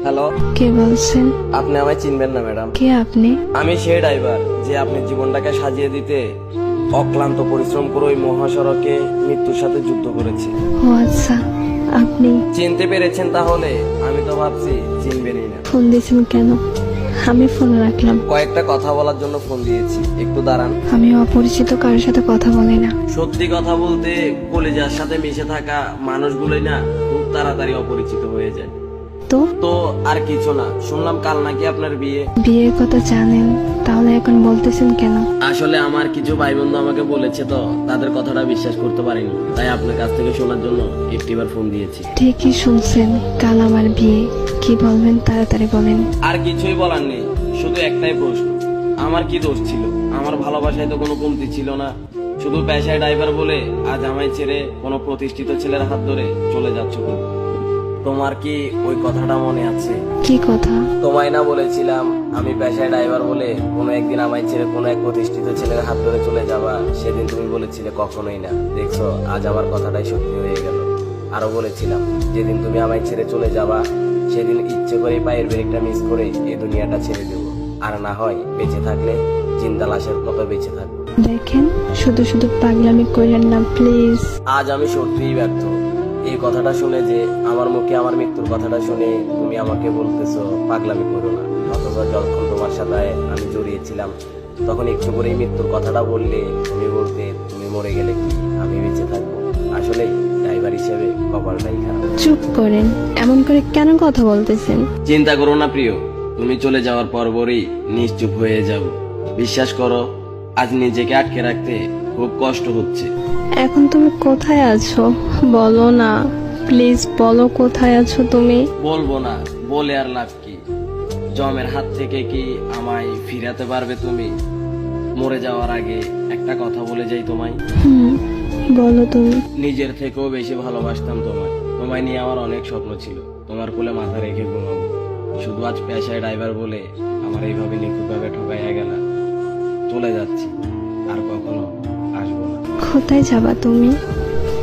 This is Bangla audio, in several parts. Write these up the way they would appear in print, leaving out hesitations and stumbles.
হ্যালো, কে বলছেন? আপনি আমায় চিনবেন না ম্যাডাম। কে আপনি? আমি সেই ড্রাইভার যে আপনি জীবনটাকে সাজিয়ে দিতে অক্লান্ত পরিশ্রম করে ওই মহাসড়কে মৃত্যুর সাথে যুদ্ধ করেছি। ও আচ্ছা, আপনি চিনতে পেরেছেন তাহলে? আমি তো ভাবছি চিনবেনই না। ফোন দিয়েছেন কেন? আমি ফোন রাখলাম। কয়েকটা কথা বলার জন্য ফোন দিয়েছি, একটু দাঁড়ান। আমি অপরিচিত কারোর সাথে কথা বলি না। সত্যি কথা বলতে কলেজার সাথে মিশে থাকা মানুষগুলোই না খুব তাড়াতাড়ি অপরিচিত হয়ে যায়। তো তো আর কিছু না, শুনলাম কাল নাকি আপনার বিয়ে। বিয়ের কথা জানেন, তাহলে এখন বলতেছেন কেন? আসলে আমার কিছু ভাই বন্ধু আমাকে বলেছে তো, তাদের কথাটা বিশ্বাস করতে পারিনি, তাই আপনার কাছ থেকে শোনার জন্য একটিবার ফোন দিয়েছি। ঠিকই শুনছেন, কাল আমার বিয়ে। কি বলবেন তাড়াতাড়ি বলেন। আর কিছুই বলার নেই, শুধু একটাই প্রশ্ন, আমার কি দোষ ছিল? আমার ভালোবাসায় তো কোনো কমতি ছিল না, শুধু পেশায় ড্রাইভার বলে আজ আমায় ছেড়ে কোনো প্রতিষ্ঠিত ছেলের হাত ধরে চলে যাচ্ছ। তোমার কি ওই কথাটা মনে আছে? কি কথা? তোমায় না বলেছিলাম আমি পেশায় ড্রাইভার বলে কোনো একদিন আমায় ছেড়ে কোনো এক প্রতিষ্ঠিত ছেলের হাত ধরে চলে যাবা? সেদিন তুমি বলেছিলে কখনোই না। দেখছো, আজ আমার কথাটাই সত্যি হয়ে গেল। আরো বলেছিলাম যেদিন তুমি আমায় ছেড়ে চলে যাবা সেদিন ইচ্ছে করে পায়ের ব্রেকটা মিস করে এই দুনিয়াটা ছেড়ে দেবো, আর না হয় বেঁচে থাকলে জিন্দা লাশের মতো বেঁচে থাকবো। দেখেন, শুধু শুধু পাগলামি করেন না প্লিজ। আজ আমি সত্যিই ব্যর্থ। এই কথাটা শুনে যে আমার মুখে আমার মৃত্যুর কথাটা শুনে তুমি আমাকে বলতেছো পাগলামি করো না, অথচ যখন তোমার সাথে আমি জড়িয়েছিলাম তখন একটু করে মৃত্যুর কথাটা বললে তুমি বলতে তুমি মরে গেলে কি আমি বেঁচে থাকবো? আসলে ড্রাইভার হিসেবে কপালটাই খারাপ। চুপ করেন, এমন করে কেন কথা বলতেছেন? চিন্তা করো না প্রিয়, তুমি চলে যাওয়ার পরপরই নিশ্চুপ হয়ে যাব। বিশ্বাস করো, আজ নিজেকে আটকে রাখতে খুব কষ্ট হচ্ছে। এখন তুমি কোথায় আছো বলো না, প্লিজ বলো কোথায় আছো তুমি। বলবো না, বলে আর লাভ কি? জমের হাত থেকে কি আমায় ফিরাতে পারবে তুমি? মরে যাওয়ার আগে একটা কথা বলে যাই তোমায়, বলো তুমি। নিজের থেকেও বেশি ভালোবাসতাম তোমায়। তোমায় নিয়ে আমার অনেক স্বপ্ন ছিল, তোমার কোলে মাথা রেখে ঘুমাবো। শুধু আজ পেশায় ড্রাইভার বলে আমার এইভাবে নিখুঁতভাবে ঠকাইয়া গেলা। চলে যাচ্ছি, আর কখনো আসবো না। কোথায় যাবা তুমি?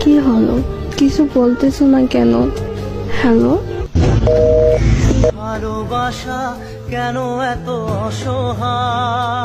কি হলো, কিছু বলতেছো না কেন? হ্যালো, ভালোবাসা কেন এত অসহায়?